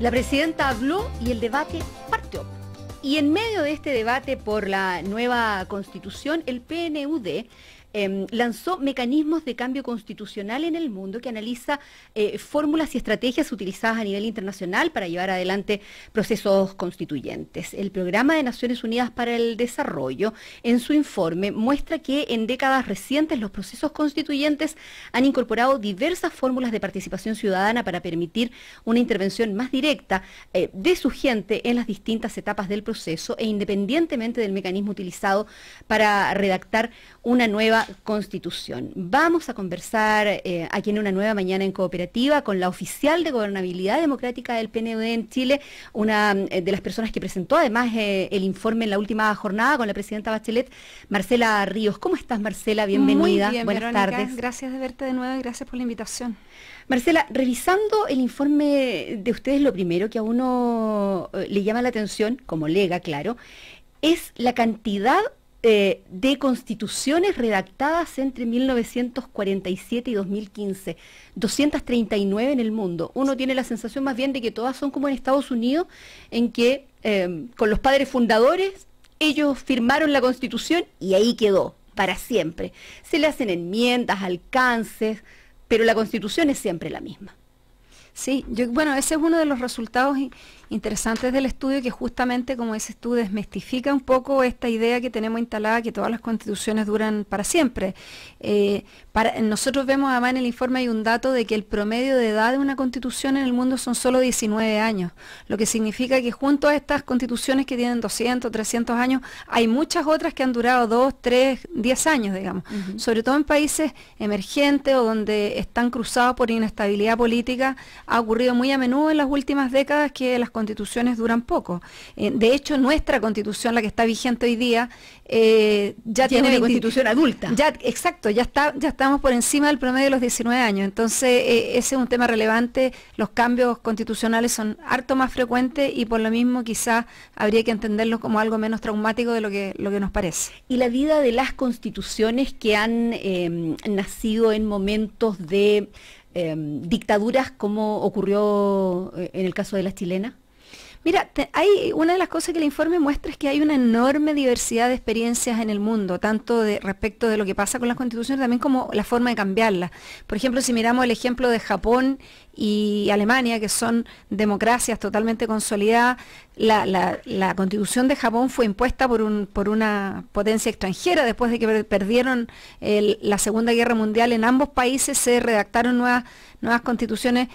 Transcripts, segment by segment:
La presidenta habló y el debate partió. Y en medio de este debate por la nueva constitución, el PNUD lanzó mecanismos de cambio constitucional en el mundo que analiza fórmulas y estrategias utilizadas a nivel internacional para llevar adelante procesos constituyentes. El Programa de Naciones Unidas para el Desarrollo, en su informe, muestra que en décadas recientes los procesos constituyentes han incorporado diversas fórmulas de participación ciudadana para permitir una intervención más directa de su gente en las distintas etapas del proceso e independientemente del mecanismo utilizado para redactar una nueva constitución. Vamos a conversar aquí en Una Nueva Mañana en Cooperativa con la oficial de Gobernabilidad Democrática del PNUD en Chile, una de las personas que presentó además el informe en la última jornada con la presidenta Bachelet, Marcela Ríos. ¿Cómo estás, Marcela? Bienvenida. Muy bien, buenas Verónica, tardes. Gracias de verte de nuevo y gracias por la invitación. Marcela, revisando el informe de ustedes, lo primero que a uno le llama la atención, como lega, claro, es la cantidad de constituciones redactadas entre 1947 y 2015, 239 en el mundo. Uno tiene la sensación más bien de que todas son como en Estados Unidos, en que con los padres fundadores, ellos firmaron la constitución y ahí quedó, para siempre. Se le hacen enmiendas, alcances, pero la constitución es siempre la misma. Sí, bueno, ese es uno de los resultados interesantes del estudio, que justamente, como dices tú, desmistifica un poco esta idea que tenemos instalada, que todas las constituciones duran para siempre. Nosotros vemos además en el informe hay un dato de que el promedio de edad de una constitución en el mundo son solo 19 años, lo que significa que junto a estas constituciones que tienen 200, 300 años, hay muchas otras que han durado 2, 3, 10 años, digamos, sobre todo en países emergentes o donde están cruzados por inestabilidad política. Ha ocurrido muy a menudo en las últimas décadas que las constituciones duran poco. De hecho, nuestra constitución, la que está vigente hoy día, ya tiene una constitución adulta. Exacto, ya estamos por encima del promedio de los 19 años. Entonces, ese es un tema relevante. Los cambios constitucionales son harto más frecuentes y por lo mismo quizás habría que entenderlos como algo menos traumático de lo que nos parece. Y la vida de las constituciones que han nacido en momentos de dictaduras, como ocurrió en el caso de la chilena. Mira, hay una de las cosas que el informe muestra es que hay una enorme diversidad de experiencias en el mundo, tanto respecto de lo que pasa con las constituciones, también como la forma de cambiarlas. Por ejemplo, si miramos el ejemplo de Japón y Alemania, que son democracias totalmente consolidadas, la constitución de Japón fue impuesta por una potencia extranjera después de que perdieron la Segunda Guerra Mundial. En ambos países se redactaron nuevas constituciones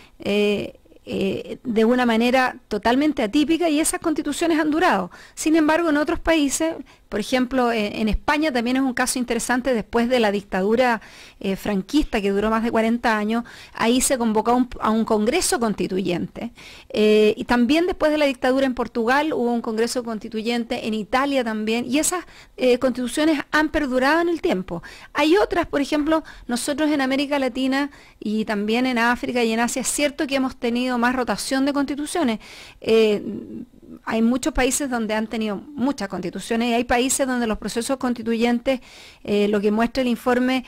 de una manera totalmente atípica y esas constituciones han durado. Sin embargo, en otros países, por ejemplo, en España también es un caso interesante después de la dictadura franquista que duró más de 40 años, ahí se convocó a un congreso constituyente. Y también después de la dictadura en Portugal hubo un congreso constituyente, en Italia también, y esas constituciones han perdurado en el tiempo. Hay otras, por ejemplo, nosotros en América Latina y también en África y en Asia, es cierto que hemos tenido más rotación de constituciones. Hay muchos países donde han tenido muchas constituciones y hay países donde los procesos constituyentes, lo que muestra el informe,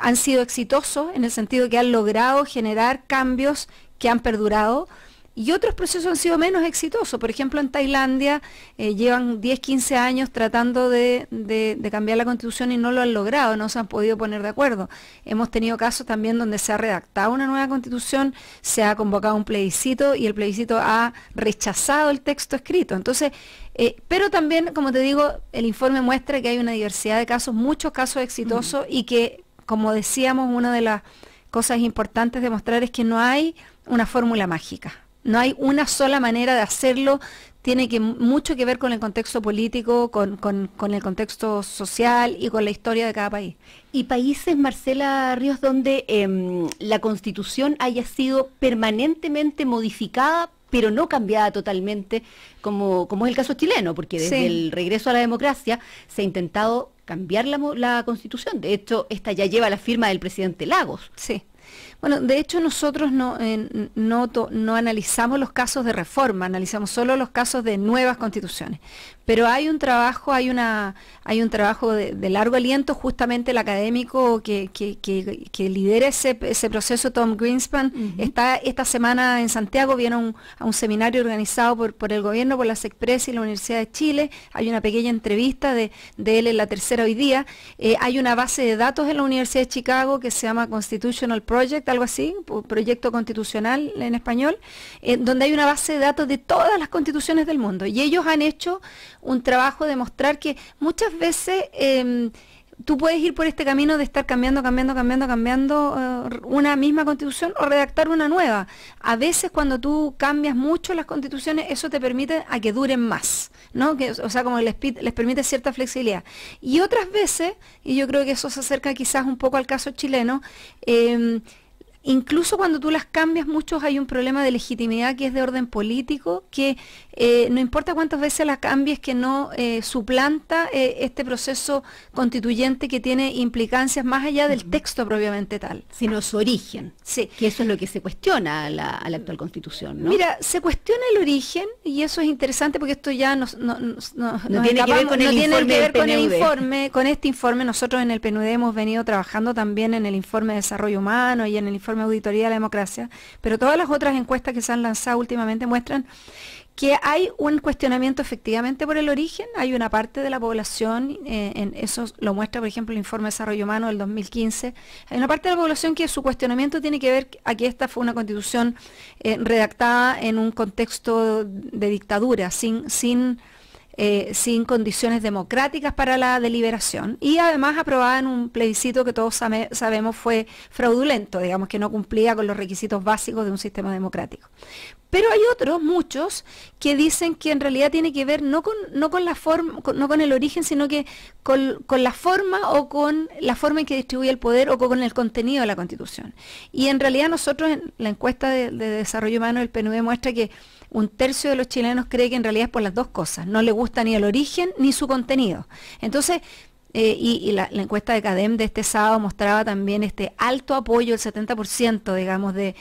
han sido exitosos en el sentido que han logrado generar cambios que han perdurado. Y otros procesos han sido menos exitosos. Por ejemplo, en Tailandia llevan 10, 15 años tratando de cambiar la constitución y no lo han logrado, no se han podido poner de acuerdo. Hemos tenido casos también donde se ha redactado una nueva constitución, se ha convocado un plebiscito y el plebiscito ha rechazado el texto escrito. Entonces, pero también, como te digo, el informe muestra que hay una diversidad de casos, muchos casos exitosos y que, como decíamos, una de las cosas importantes de mostrar es que no hay una fórmula mágica. No hay una sola manera de hacerlo, tiene mucho que ver con el contexto político, con el contexto social y con la historia de cada país. Y países, Marcela Ríos, donde la Constitución haya sido permanentemente modificada, pero no cambiada totalmente, como es el caso chileno, porque desde el regreso a la democracia se ha intentado cambiar la Constitución. De hecho, esta ya lleva la firma del presidente Lagos. Sí. Bueno, de hecho nosotros no analizamos los casos de reforma, analizamos solo los casos de nuevas constituciones. Pero hay un trabajo, hay un trabajo de largo aliento, justamente el académico que lidera ese proceso, Tom Greenspan, está esta semana en Santiago, viene a un seminario organizado por el gobierno, por la SECPRES y la Universidad de Chile. Hay una pequeña entrevista de él en La Tercera hoy día. Hay una base de datos en la Universidad de Chicago que se llama Constitutional Project, algo así, proyecto constitucional en español, donde hay una base de datos de todas las constituciones del mundo. Y ellos han hecho un trabajo de mostrar que muchas veces tú puedes ir por este camino de estar cambiando una misma constitución o redactar una nueva. A veces cuando tú cambias mucho las constituciones, eso te permite a que duren más, ¿no? O sea, como les permite cierta flexibilidad. Y otras veces, y yo creo que eso se acerca quizás un poco al caso chileno, incluso cuando tú las cambias mucho hay un problema de legitimidad que es de orden político, que no importa cuántas veces las cambies, que no suplanta este proceso constituyente que tiene implicancias más allá del texto propiamente tal. Sino su origen, sí. Que eso es lo que se cuestiona a la actual Constitución, ¿no? Mira, se cuestiona el origen, y eso es interesante porque esto ya no tiene que ver con el informe. Con este informe nosotros en el PNUD hemos venido trabajando también en el informe de desarrollo humano y en el informe de auditoría de la democracia, pero todas las otras encuestas que se han lanzado últimamente muestran que hay un cuestionamiento efectivamente por el origen. Hay una parte de la población, eso lo muestra por ejemplo el informe de desarrollo humano del 2015, hay una parte de la población que su cuestionamiento tiene que ver a que esta fue una constitución redactada en un contexto de dictadura, sin condiciones democráticas para la deliberación, y además aprobada en un plebiscito que todos sabemos fue fraudulento, digamos que no cumplía con los requisitos básicos de un sistema democrático. Pero hay otros, muchos, que dicen que en realidad tiene que ver no con la forma, no con el origen, sino que con la forma, o con la forma en que distribuye el poder, o con el contenido de la Constitución. Y en realidad nosotros en la encuesta de desarrollo humano del PNUD muestra que 1/3 de los chilenos cree que en realidad es por las dos cosas, no le gusta ni el origen ni su contenido. Entonces, la encuesta de CADEM de este sábado mostraba también este alto apoyo, el 70%, digamos, de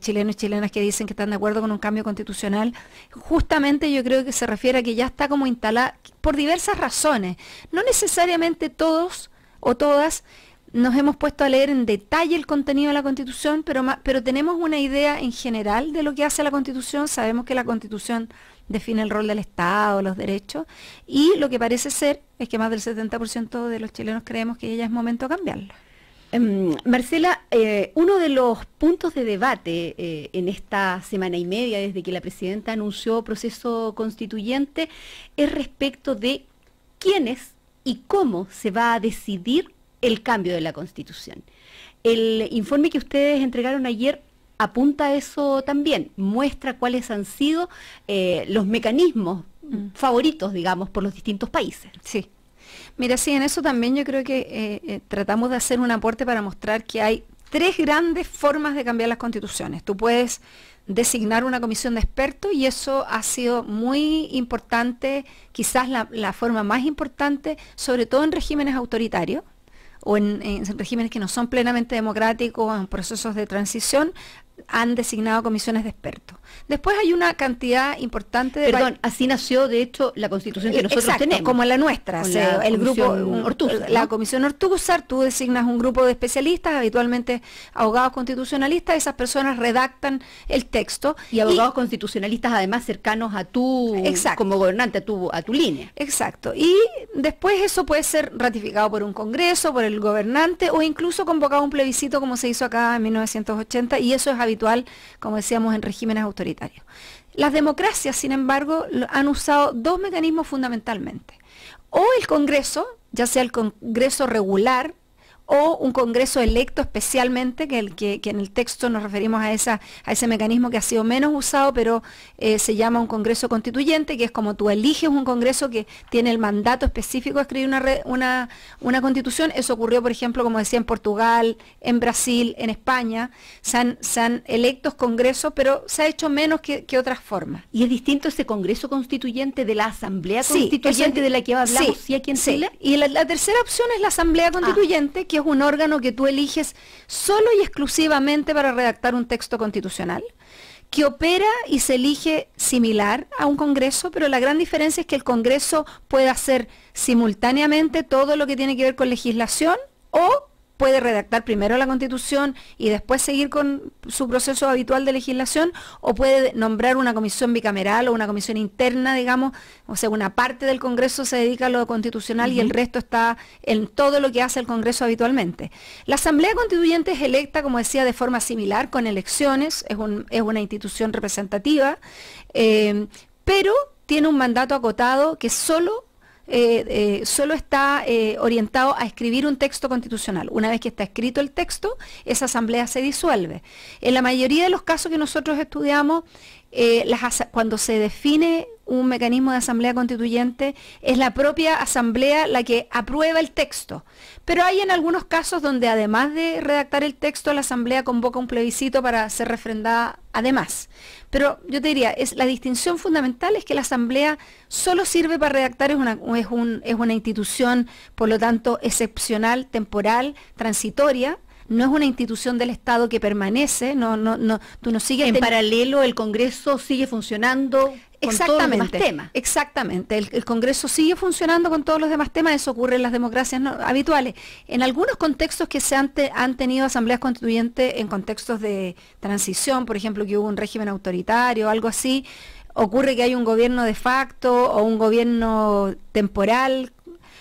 chilenos y chilenas que dicen que están de acuerdo con un cambio constitucional. Justamente yo creo que se refiere a que ya está como instalada por diversas razones. No necesariamente todos o todas nos hemos puesto a leer en detalle el contenido de la Constitución, pero tenemos una idea en general de lo que hace la Constitución. Sabemos que la Constitución define el rol del Estado, los derechos, y lo que parece ser es que más del 70% de los chilenos creemos que ya es momento de cambiarla. Marcela, uno de los puntos de debate en esta semana y media desde que la presidenta anunció proceso constituyente es respecto de quiénes y cómo se va a decidir el cambio de la Constitución. El informe que ustedes entregaron ayer apunta a eso también, muestra cuáles han sido los mecanismos favoritos, digamos, por los distintos países. Sí. Mira, sí, en eso también yo creo que tratamos de hacer un aporte para mostrar que hay 3 grandes formas de cambiar las constituciones. Tú puedes designar una comisión de expertos, y eso ha sido muy importante, quizás la forma más importante, sobre todo en regímenes autoritarios, o en regímenes que no son plenamente democráticos, en procesos de transición, han designado comisiones de expertos. Después hay una cantidad importante de... Perdón, así nació de hecho la Constitución que nosotros tenemos. Como la nuestra, el grupo Ortúzar, ¿no? La Comisión Ortúzar, tú designas un grupo de especialistas, habitualmente abogados constitucionalistas, esas personas redactan el texto. Y abogados constitucionalistas además cercanos a tú, como gobernante, a tu línea. Exacto. Y después eso puede ser ratificado por un congreso, por el gobernante, o incluso convocado a un plebiscito como se hizo acá en 1980, y eso es habitual, como decíamos, en regímenes autoritarios. Las democracias, sin embargo, han usado 2 mecanismos fundamentalmente. O el Congreso, ya sea el Congreso regular, o un Congreso electo especialmente, que en el texto nos referimos a ese mecanismo que ha sido menos usado, pero se llama un Congreso Constituyente, que es como tú eliges un Congreso que tiene el mandato específico de escribir una Constitución. Eso ocurrió, por ejemplo, como decía, en Portugal, en Brasil, en España. Se han electos Congresos, pero se ha hecho menos que otras formas. ¿Y es distinto ese Congreso Constituyente de la Asamblea Constituyente de la que hablamos aquí en Chile? Y la tercera opción es la Asamblea Constituyente, que que es un órgano que tú eliges solo y exclusivamente para redactar un texto constitucional, que opera y se elige similar a un Congreso, pero la gran diferencia es que el Congreso puede hacer simultáneamente todo lo que tiene que ver con legislación, o puede redactar primero la Constitución y después seguir con su proceso habitual de legislación, o puede nombrar una comisión bicameral o una comisión interna, digamos, o sea, una parte del Congreso se dedica a lo constitucional y el resto está en todo lo que hace el Congreso habitualmente. La Asamblea Constituyente es electa, como decía, de forma similar, con elecciones, es una institución representativa, pero tiene un mandato acotado que solo está orientado a escribir un texto constitucional. Una vez que está escrito el texto, esa asamblea se disuelve. En la mayoría de los casos que nosotros estudiamos, cuando se define un mecanismo de asamblea constituyente, es la propia asamblea la que aprueba el texto. Pero hay en algunos casos donde, además de redactar el texto, la asamblea convoca un plebiscito para ser refrendada además. Pero yo te diría, la distinción fundamental es que la asamblea solo sirve para redactar, es una institución, por lo tanto, excepcional, temporal, transitoria. No es una institución del Estado que permanece, tú no sigues... En paralelo, el Congreso sigue funcionando con todos los demás temas. Exactamente, el Congreso sigue funcionando con todos los demás temas, eso ocurre en las democracias habituales. En algunos contextos que han tenido asambleas constituyentes, en contextos de transición, por ejemplo, que hubo un régimen autoritario o algo así, ocurre que hay un gobierno de facto o un gobierno temporal,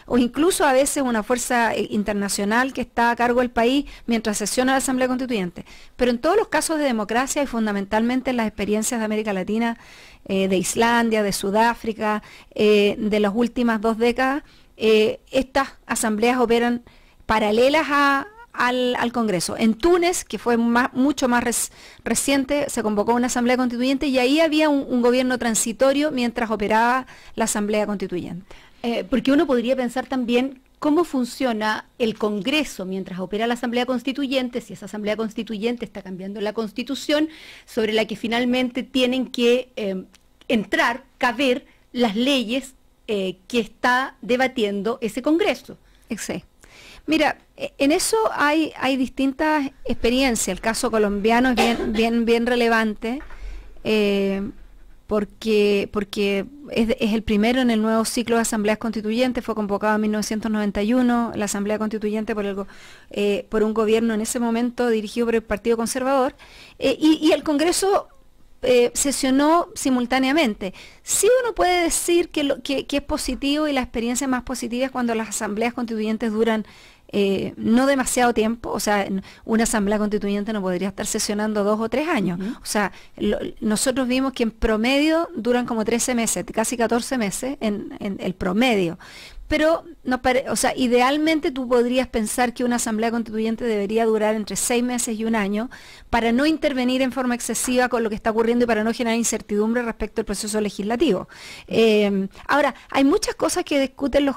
o incluso a veces una fuerza internacional que está a cargo del país mientras sesiona la Asamblea Constituyente. Pero en todos los casos de democracia, y fundamentalmente en las experiencias de América Latina, de Islandia, de Sudáfrica, de las últimas 2 décadas, estas asambleas operan paralelas al Congreso. En Túnez, que fue mucho más reciente, se convocó una Asamblea Constituyente y ahí había un gobierno transitorio mientras operaba la Asamblea Constituyente. Porque uno podría pensar también cómo funciona el Congreso mientras opera la Asamblea Constituyente, si esa Asamblea Constituyente está cambiando la Constitución, sobre la que finalmente tienen que caber las leyes que está debatiendo ese Congreso. Exacto. Mira, en eso hay distintas experiencias. El caso colombiano es bien relevante, porque es el primero en el nuevo ciclo de asambleas constituyentes. Fue convocado en 1991, la Asamblea Constituyente por un gobierno en ese momento dirigido por el Partido Conservador, y el Congreso sesionó simultáneamente. Sí, uno puede decir que es positivo, y la experiencia más positiva es cuando las asambleas constituyentes duran no demasiado tiempo. O sea, una asamblea constituyente no podría estar sesionando 2 o 3 años. O sea, nosotros vimos que en promedio duran como 13 meses, casi 14 meses en el promedio. Pero, idealmente tú podrías pensar que una asamblea constituyente debería durar entre 6 meses y 1 año para no intervenir en forma excesiva con lo que está ocurriendo y para no generar incertidumbre respecto al proceso legislativo. Ahora, hay muchas cosas que discuten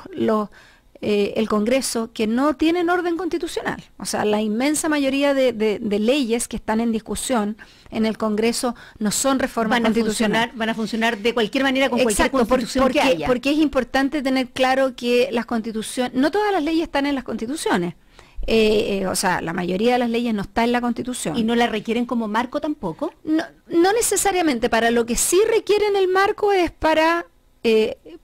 el Congreso que no tienen orden constitucional. O sea, la inmensa mayoría de leyes que están en discusión en el Congreso no son reformas constitucionales. Van a funcionar de cualquier manera con cualquier constitución que haya. Porque es importante tener claro que las constituciones, no todas las leyes están en las constituciones. O sea, la mayoría de las leyes no está en la Constitución. ¿Y no la requieren como marco tampoco? No necesariamente. Para lo que sí requieren el marco es para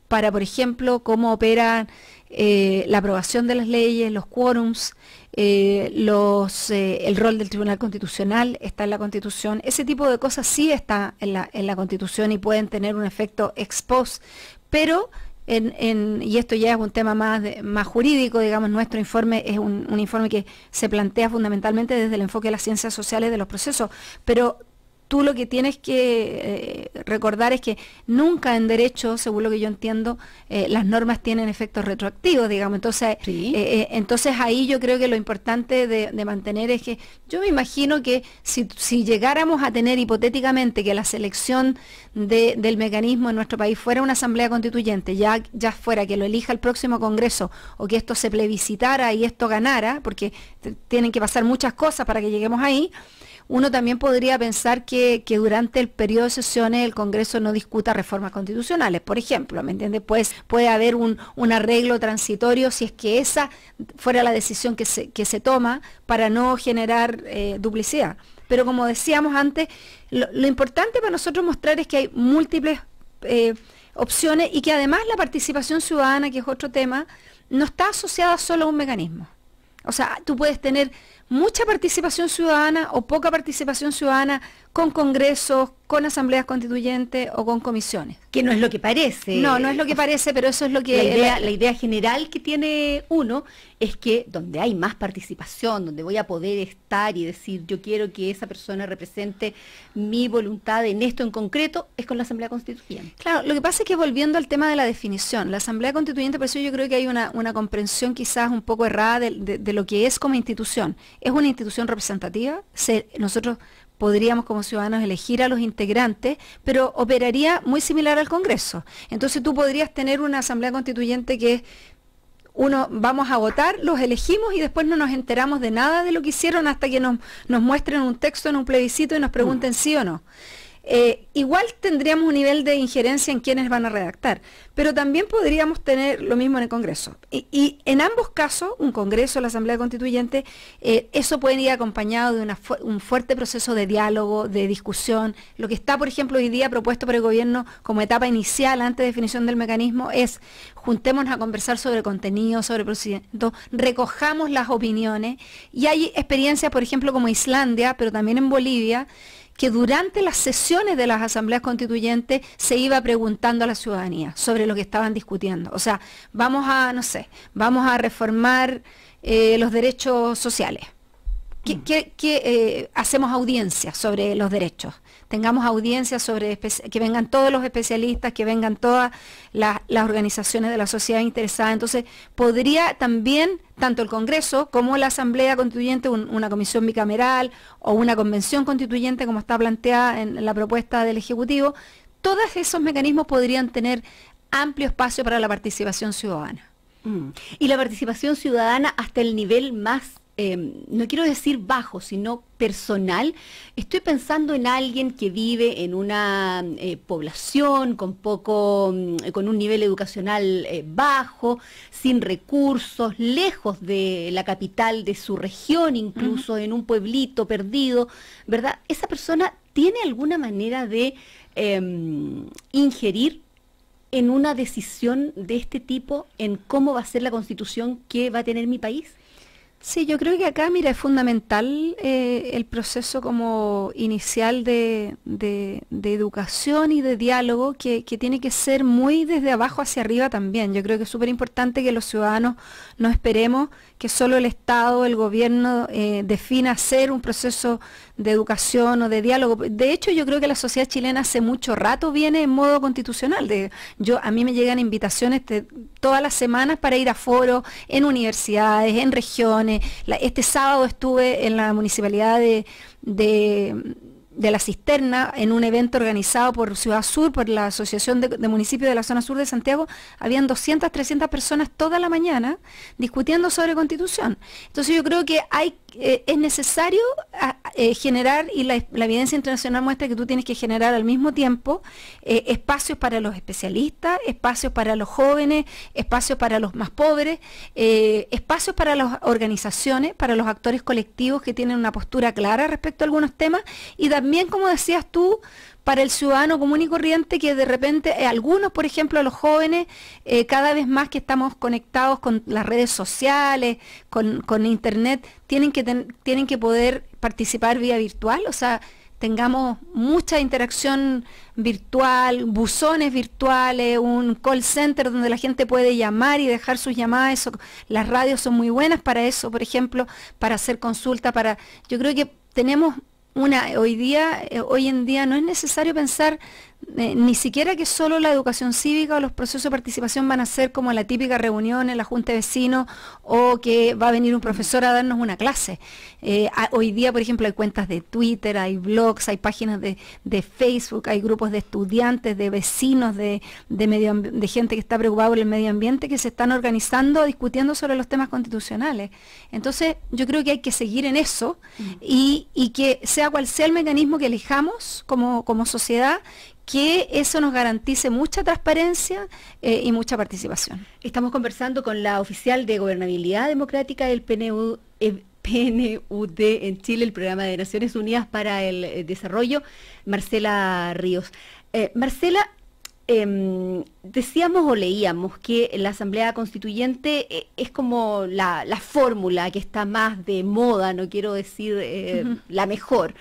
por ejemplo, cómo opera la aprobación de las leyes, los quórums, el rol del Tribunal Constitucional está en la Constitución. Ese tipo de cosas sí está en la Constitución y pueden tener un efecto ex post, pero y esto ya es un tema más jurídico, digamos. Nuestro informe es un informe que se plantea fundamentalmente desde el enfoque de las ciencias sociales de los procesos, pero tú lo que tienes que recordar es que nunca en derecho, según lo que yo entiendo, las normas tienen efectos retroactivos, digamos. Entonces, sí. Entonces ahí yo creo que lo importante de mantener es que yo me imagino que si llegáramos a tener hipotéticamente que la selección del mecanismo en nuestro país fuera una asamblea constituyente, ya fuera que lo elija el próximo Congreso o que esto se plebiscitara y esto ganara, porque tienen que pasar muchas cosas para que lleguemos ahí, uno también podría pensar que durante el periodo de sesiones el Congreso no discuta reformas constitucionales, por ejemplo, ¿me entiendes? Pues puede haber un arreglo transitorio si es que esa fuera la decisión que se toma para no generar duplicidad. Pero como decíamos antes, lo importante para nosotros mostrar es que hay múltiples opciones y que además la participación ciudadana, que es otro tema, no está asociada solo a un mecanismo. O sea, tú puedes tener mucha participación ciudadana o poca participación ciudadana con congresos, con asambleas constituyentes o con comisiones. Que no es lo que parece. No es lo que parece, pero eso es lo que... La idea general que tiene uno es que donde hay más participación, donde voy a poder estar y decir yo quiero que esa persona represente mi voluntad en esto en concreto, es con la Asamblea Constituyente. Claro, lo que pasa es que volviendo al tema de la definición, la Asamblea Constituyente, por eso yo creo que hay una comprensión quizás un poco errada de lo que es como institución. Es una institución representativa, nosotros podríamos como ciudadanos elegir a los integrantes, pero operaría muy similar al Congreso. Entonces tú podrías tener una Asamblea Constituyente que vamos a votar, los elegimos y después no nos enteramos de nada de lo que hicieron hasta que nos muestren un texto en un plebiscito y nos pregunten sí o no. Igual tendríamos un nivel de injerencia en quienes van a redactar, pero también podríamos tener lo mismo en el Congreso. Y en ambos casos, un Congreso, la Asamblea Constituyente, eso puede ir acompañado de un fuerte proceso de diálogo, de discusión. Lo que está, por ejemplo, hoy día propuesto por el gobierno como etapa inicial, antes de definición del mecanismo, es juntémonos a conversar sobre contenido, sobre procedimiento, recojamos las opiniones. Y hay experiencias, por ejemplo, como Islandia, pero también en Bolivia, que durante las sesiones de las asambleas constituyentes se iba preguntando a la ciudadanía sobre lo que estaban discutiendo. O sea, vamos a reformar los derechos sociales. Hacemos audiencias sobre los derechos. Tengamos audiencias sobre que vengan todos los especialistas, que vengan todas las organizaciones de la sociedad interesada. Entonces, podría también, tanto el Congreso como la Asamblea Constituyente, una comisión bicameral o una convención constituyente, como está planteada en la propuesta del Ejecutivo, todos esos mecanismos podrían tener amplio espacio para la participación ciudadana. Y la participación ciudadana hasta el nivel más no quiero decir bajo, sino personal. Estoy pensando en alguien que vive en una población con un nivel educacional bajo, sin recursos, lejos de la capital de su región, incluso en un pueblito perdido, ¿verdad? Esa persona tiene alguna manera de ingerir en una decisión de este tipo, en cómo va a ser la constitución que va a tener mi país. Sí, yo creo que acá, mira, es fundamental el proceso como inicial de educación y de diálogo que tiene que ser muy desde abajo hacia arriba también. Yo creo que es súper importante que los ciudadanos no esperemos que solo el Estado, el gobierno defina hacer un proceso de educación o de diálogo. De hecho, yo creo que la sociedad chilena hace mucho rato viene en modo constitucional. A mí me llegan invitaciones todas las semanas para ir a foros en universidades, en regiones. Este sábado estuve en la municipalidad de La Cisterna, en un evento organizado por Ciudad Sur, por la Asociación de Municipios de la Zona Sur de Santiago. Habían 200, 300 personas toda la mañana discutiendo sobre Constitución. Entonces yo creo que es necesario generar, y la evidencia internacional muestra que tú tienes que generar al mismo tiempo espacios para los especialistas, espacios para los jóvenes, espacios para los más pobres, espacios para las organizaciones, para los actores colectivos que tienen una postura clara respecto a algunos temas, y también, como decías tú, para el ciudadano común y corriente, que de repente, algunos, por ejemplo, los jóvenes, cada vez más que estamos conectados con las redes sociales, con internet, tienen que poder participar vía virtual. O sea, tengamos mucha interacción virtual, buzones virtuales, un call center donde la gente puede llamar y dejar sus llamadas. Las radios son muy buenas para eso, por ejemplo, para hacer consulta. Yo creo que tenemos hoy en día no es necesario pensar ni siquiera que solo la educación cívica o los procesos de participación van a ser como la típica reunión en la junta de vecinos o que va a venir un profesor a darnos una clase. Hoy día, por ejemplo, hay cuentas de Twitter, hay blogs, hay páginas de Facebook, hay grupos de estudiantes, de vecinos, de gente que está preocupada por el medio ambiente, que se están organizando, discutiendo sobre los temas constitucionales. Entonces, yo creo que hay que seguir en eso y que sea sea cual sea el mecanismo que elijamos como sociedad, que eso nos garantice mucha transparencia y mucha participación. Estamos conversando con la oficial de Gobernabilidad Democrática del PNUD en Chile, el Programa de Naciones Unidas para el Desarrollo, Marcela Ríos. Marcela, decíamos o leíamos que la Asamblea Constituyente es como la fórmula que está más de moda, no quiero decir la mejor,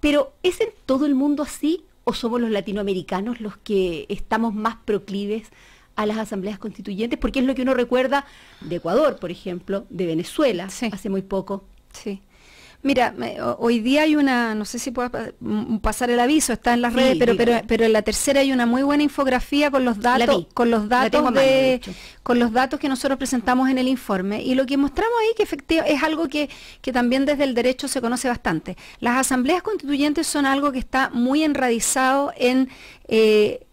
pero ¿es en todo el mundo así o somos los latinoamericanos los que estamos más proclives a las asambleas constituyentes? Porque es lo que uno recuerda de Ecuador, por ejemplo, de Venezuela, sí, hace muy poco. Sí. Mira, hoy día hay una, no sé si puedo pasar el aviso, está en las redes, pero en la tercera hay una muy buena infografía con los datos, con los datos que nosotros presentamos en el informe, y lo que mostramos ahí que efectivamente es algo que también desde el derecho se conoce bastante. Las asambleas constituyentes son algo que está muy enraizado en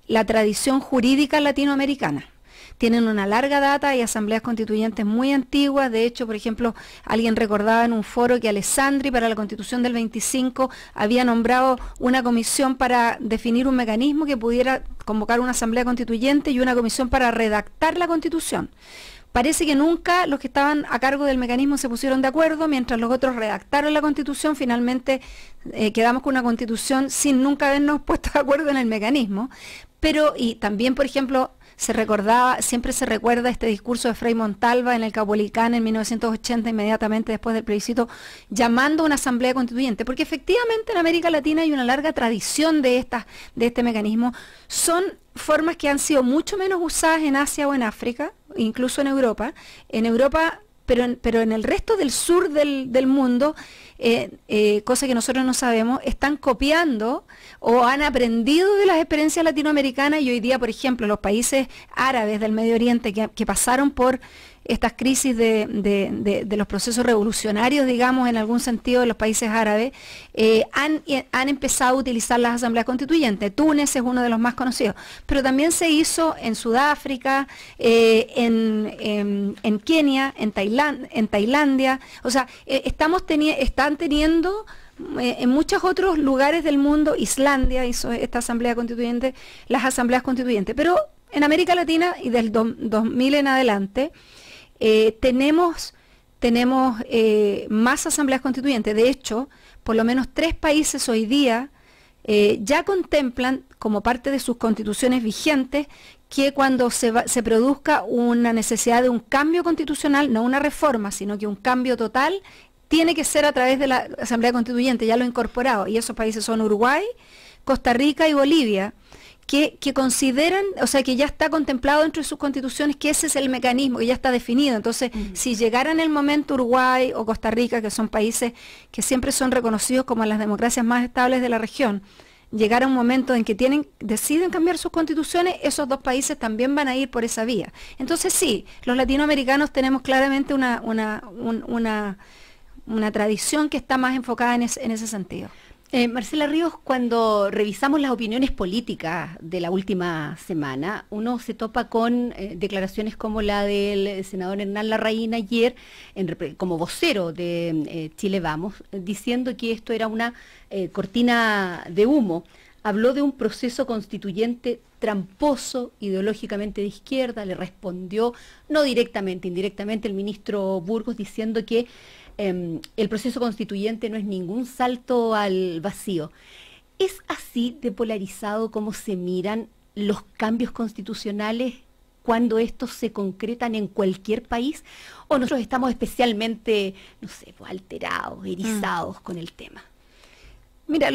la tradición jurídica latinoamericana. Tienen una larga data y asambleas constituyentes muy antiguas. De hecho, por ejemplo, alguien recordaba en un foro que Alessandri para la Constitución del 25 había nombrado una comisión para definir un mecanismo que pudiera convocar una asamblea constituyente y una comisión para redactar la Constitución. Parece que nunca los que estaban a cargo del mecanismo se pusieron de acuerdo, mientras los otros redactaron la Constitución. Finalmente quedamos con una Constitución sin nunca habernos puesto de acuerdo en el mecanismo. Y también, por ejemplo, siempre se recuerda este discurso de Frei Montalva en el Caupolicán en 1980, inmediatamente después del plebiscito, llamando a una asamblea constituyente, porque efectivamente en América Latina hay una larga tradición de este mecanismo. Son formas que han sido mucho menos usadas en Asia o en África, incluso en Europa. Pero en el resto del sur del mundo, cosa que nosotros no sabemos, están copiando o han aprendido de las experiencias latinoamericanas, y hoy día, por ejemplo, los países árabes del Medio Oriente que pasaron por estas crisis de los procesos revolucionarios, digamos, en algún sentido, de los países árabes, han empezado a utilizar las asambleas constituyentes. Túnez es uno de los más conocidos, pero también se hizo en Sudáfrica, en Kenia, en Tailandia. O sea, están teniendo en muchos otros lugares del mundo. Islandia hizo esta asamblea constituyente, las asambleas constituyentes, pero en América Latina y del 2000 en adelante, tenemos más asambleas constituyentes. De hecho, por lo menos 3 países hoy día ya contemplan como parte de sus constituciones vigentes que cuando se produzca una necesidad de un cambio constitucional, no una reforma, sino que un cambio total, tiene que ser a través de la Asamblea Constituyente. Ya lo he incorporado, y esos países son Uruguay, Costa Rica y Bolivia, que consideran, o sea, que ya está contemplado entre sus constituciones que ese es el mecanismo, que ya está definido. Entonces, si llegara en el momento Uruguay o Costa Rica, que son países que siempre son reconocidos como las democracias más estables de la región, llegara un momento en que deciden cambiar sus constituciones, esos 2 países también van a ir por esa vía. Entonces sí, los latinoamericanos tenemos claramente una tradición que está más enfocada en ese sentido. Marcela Ríos, cuando revisamos las opiniones políticas de la última semana, uno se topa con declaraciones como la del senador Hernán Larraín ayer, como vocero de Chile Vamos, diciendo que esto era una cortina de humo. Habló de un proceso constituyente tramposo, ideológicamente de izquierda. Le respondió, no directamente, indirectamente, el ministro Burgos, diciendo que el proceso constituyente no es ningún salto al vacío. ¿Es así de polarizado como se miran los cambios constitucionales cuando estos se concretan en cualquier país? ¿O nosotros estamos especialmente, no sé, alterados, erizados con el tema? Mira,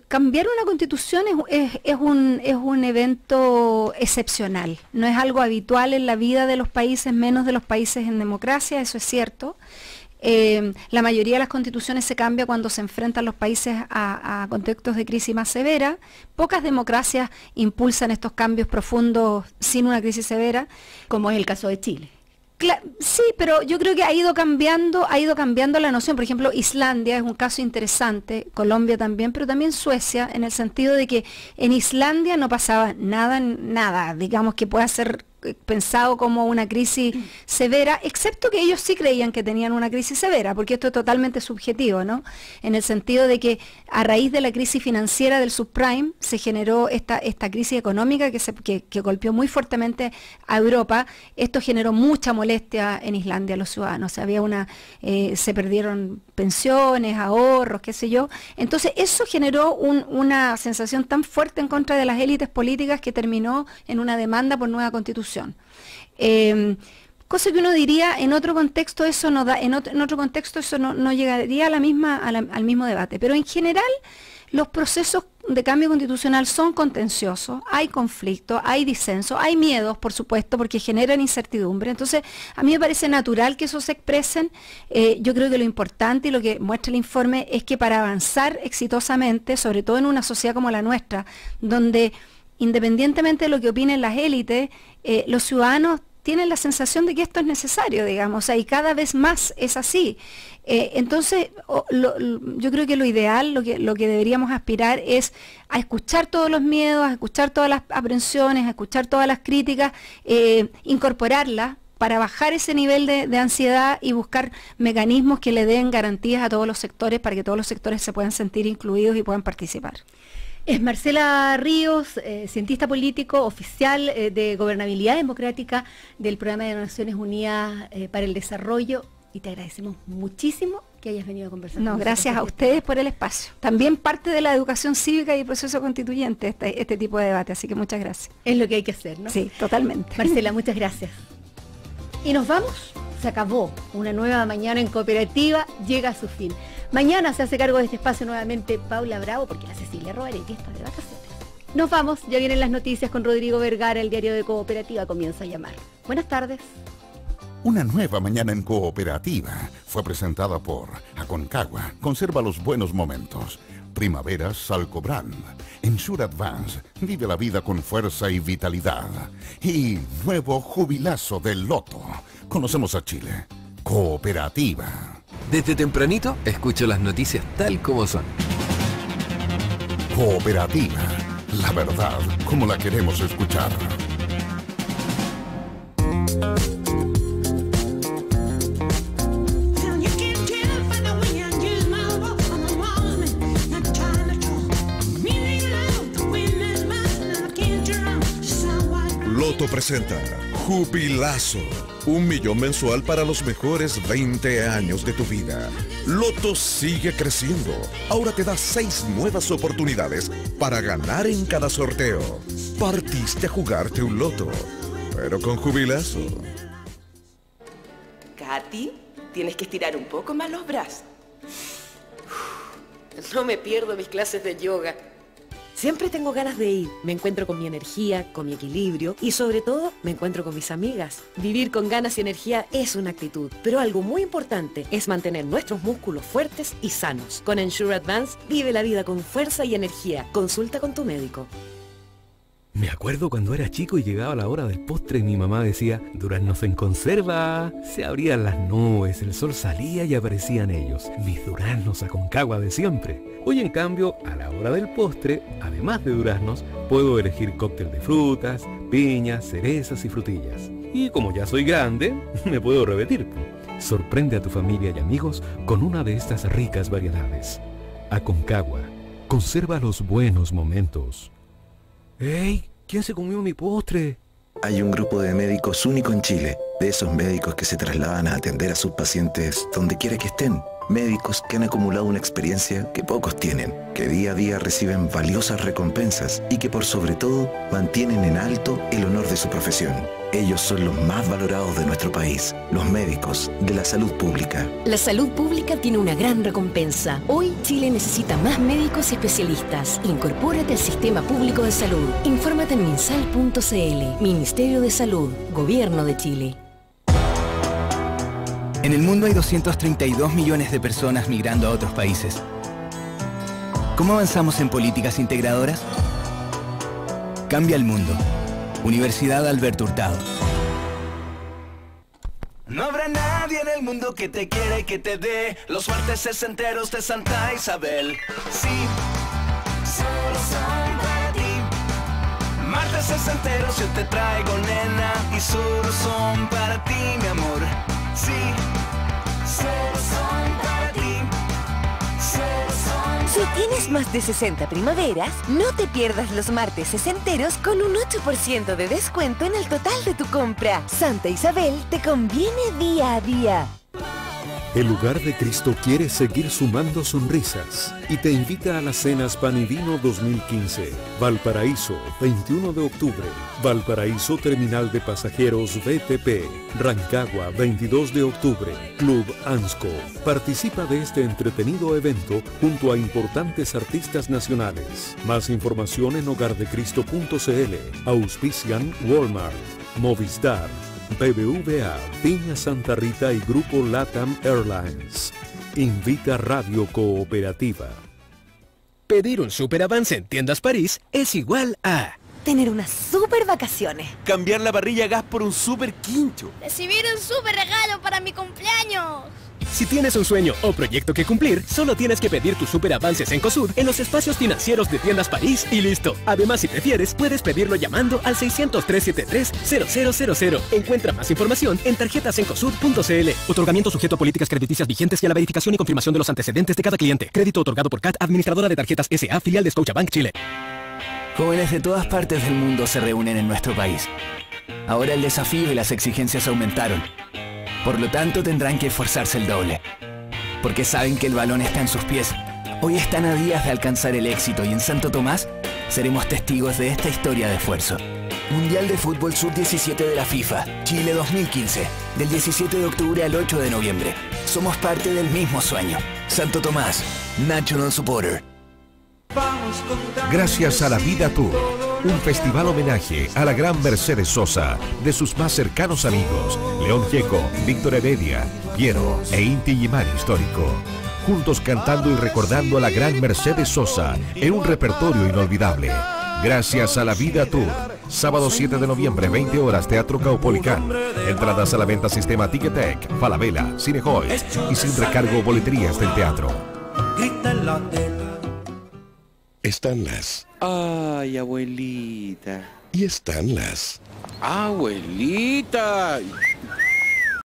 cambiar una constitución es un evento excepcional. No es algo habitual en la vida de los países, menos de los países en democracia, eso es cierto. La mayoría de las constituciones se cambia cuando se enfrentan los países a contextos de crisis más severa. Pocas democracias impulsan estos cambios profundos sin una crisis severa, como es el caso de Chile. Sí, pero yo creo que ha ido cambiando la noción. Por ejemplo, Islandia es un caso interesante, Colombia también, pero también Suecia, en el sentido de que en Islandia no pasaba nada, digamos, que pueda ser pensado como una crisis severa, excepto que ellos sí creían que tenían una crisis severa, porque esto es totalmente subjetivo, ¿no? En el sentido de que a raíz de la crisis financiera del subprime se generó esta crisis económica que golpeó muy fuertemente a Europa. Esto generó mucha molestia en Islandia a los ciudadanos. Se perdieron pensiones, ahorros, qué sé yo. Entonces eso generó una sensación tan fuerte en contra de las élites políticas que terminó en una demanda por nueva constitución. Cosa que uno diría, en otro contexto eso no da, en otro contexto eso no llegaría al mismo debate. Pero en general los procesos de cambio constitucional son contenciosos, hay conflictos, hay disensos, hay miedos, por supuesto, porque generan incertidumbre. Entonces, a mí me parece natural que eso se expresen. Yo creo que lo importante y lo que muestra el informe es que para avanzar exitosamente, sobre todo en una sociedad como la nuestra, donde independientemente de lo que opinen las élites, los ciudadanos tienen la sensación de que esto es necesario, digamos, y cada vez más es así. Entonces, yo creo que lo ideal, lo que deberíamos aspirar es a escuchar todos los miedos, a escuchar todas las aprensiones, a escuchar todas las críticas, incorporarlas para bajar ese nivel de ansiedad y buscar mecanismos que le den garantías a todos los sectores para que todos los sectores se puedan sentir incluidos y puedan participar. Es Marcela Ríos, cientista político, oficial de Gobernabilidad Democrática del Programa de Naciones Unidas para el Desarrollo, y te agradecemos muchísimo que hayas venido a conversar. No, gracias a ustedes por el espacio. También parte de la educación cívica y el proceso constituyente este tipo de debate, así que muchas gracias. Es lo que hay que hacer, ¿no? Sí, totalmente. Marcela, muchas gracias. Y nos vamos, se acabó. Una nueva mañana en Cooperativa llega a su fin. Mañana se hace cargo de este espacio nuevamente Paula Bravo, porque la Cecilia Roaretti está de vacaciones. Nos vamos, ya vienen las noticias con Rodrigo Vergara, el diario de Cooperativa comienza a llamar. Buenas tardes. Una nueva mañana en Cooperativa fue presentada por Aconcagua. Conserva los buenos momentos. Primavera Salcobrand. Ensure Advance. Vive la vida con fuerza y vitalidad. Y nuevo jubilazo del Loto. Conocemos a Chile. Cooperativa. Desde tempranito escucho las noticias tal como son. Cooperativa. La verdad como la queremos escuchar. Loto presenta Jubilazo, 1 millón mensual para los mejores 20 años de tu vida. Loto sigue creciendo. Ahora te da 6 nuevas oportunidades para ganar en cada sorteo. Partiste a jugarte un loto, pero con Jubilazo. Katy, tienes que estirar un poco más los brazos. No me pierdo mis clases de yoga. Siempre tengo ganas de ir. Me encuentro con mi energía, con mi equilibrio y sobre todo me encuentro con mis amigas. Vivir con ganas y energía es una actitud, pero algo muy importante es mantener nuestros músculos fuertes y sanos. Con Ensure Advance, vive la vida con fuerza y energía. Consulta con tu médico. Me acuerdo cuando era chico y llegaba la hora del postre y mi mamá decía, duraznos en conserva. Se abrían las nubes, el sol salía y aparecían ellos, mis duraznos Aconcagua de siempre. Hoy en cambio, a la hora del postre, además de duraznos, puedo elegir cóctel de frutas, piñas, cerezas y frutillas. Y como ya soy grande, me puedo repetir. Sorprende a tu familia y amigos con una de estas ricas variedades. Aconcagua, conserva los buenos momentos. ¡Ey! ¿Quién se comió mi postre? Hay un grupo de médicos único en Chile, de esos médicos que se trasladan a atender a sus pacientes donde quiera que estén. Médicos que han acumulado una experiencia que pocos tienen, que día a día reciben valiosas recompensas y que por sobre todo mantienen en alto el honor de su profesión. Ellos son los más valorados de nuestro país, los médicos de la salud pública. La salud pública tiene una gran recompensa. Hoy Chile necesita más médicos y especialistas. Incorpórate al sistema público de salud. Infórmate en minsal.cl. Ministerio de Salud, Gobierno de Chile. En el mundo hay 232 millones de personas migrando a otros países. ¿Cómo avanzamos en políticas integradoras? Cambia el mundo. Universidad Alberto Hurtado. No habrá nadie en el mundo que te quiera y que te dé los martes sesenteros de Santa Isabel. Sí, solo son para ti. Martes sesenteros yo te traigo, nena, y solo son para ti, mi amor. Sí, solo son para ti. Si tienes más de 60 primaveras, no te pierdas los martes sesenteros con un 8% de descuento en el total de tu compra. Santa Isabel te conviene día a día. El Lugar de Cristo quiere seguir sumando sonrisas y te invita a las cenas Pan y Vino 2015. Valparaíso, 21 de octubre. Valparaíso Terminal de Pasajeros BTP. Rancagua, 22 de octubre. Club Ansco. Participa de este entretenido evento junto a importantes artistas nacionales. Más información en hogardecristo.cl. Auspician Walmart, Movistar, BBVA, Piña Santa Rita y Grupo LATAM Airlines. Invita Radio Cooperativa. Pedir un superavance en Tiendas París es igual a tener unas super vacaciones. Cambiar la parrilla a gas por un super quincho. Recibir un super regalo para mi cumpleaños. Si tienes un sueño o proyecto que cumplir, solo tienes que pedir tus superavances en COSUD en los espacios financieros de Tiendas París y listo. Además, si prefieres, puedes pedirlo llamando al 600-373-0000. Encuentra más información en tarjetasencosud.cl. Otorgamiento sujeto a políticas crediticias vigentes y a la verificación y confirmación de los antecedentes de cada cliente. Crédito otorgado por CAT, administradora de tarjetas S.A., filial de Scotiabank Chile. Jóvenes de todas partes del mundo se reúnen en nuestro país. Ahora el desafío y las exigencias aumentaron. Por lo tanto, tendrán que esforzarse el doble. Porque saben que el balón está en sus pies. Hoy están a días de alcanzar el éxito y en Santo Tomás seremos testigos de esta historia de esfuerzo. Mundial de Fútbol Sub-17 de la FIFA, Chile 2015, del 17 de octubre al 8 de noviembre. Somos parte del mismo sueño. Santo Tomás, National Supporter. Gracias a la Vida Tour, un festival homenaje a la gran Mercedes Sosa, de sus más cercanos amigos, León Gieco, Víctor Heredia, Piero e Inti Illimani Histórico. Juntos cantando y recordando a la gran Mercedes Sosa en un repertorio inolvidable. Gracias a la Vida Tour. Sábado 7 de noviembre, 20 horas, Teatro Caupolicán. Entradas a la venta Sistema Ticketek, Falabella, Cinehoy y sin recargo boleterías del teatro. Están las... Ay, abuelita. Y están las... Abuelita.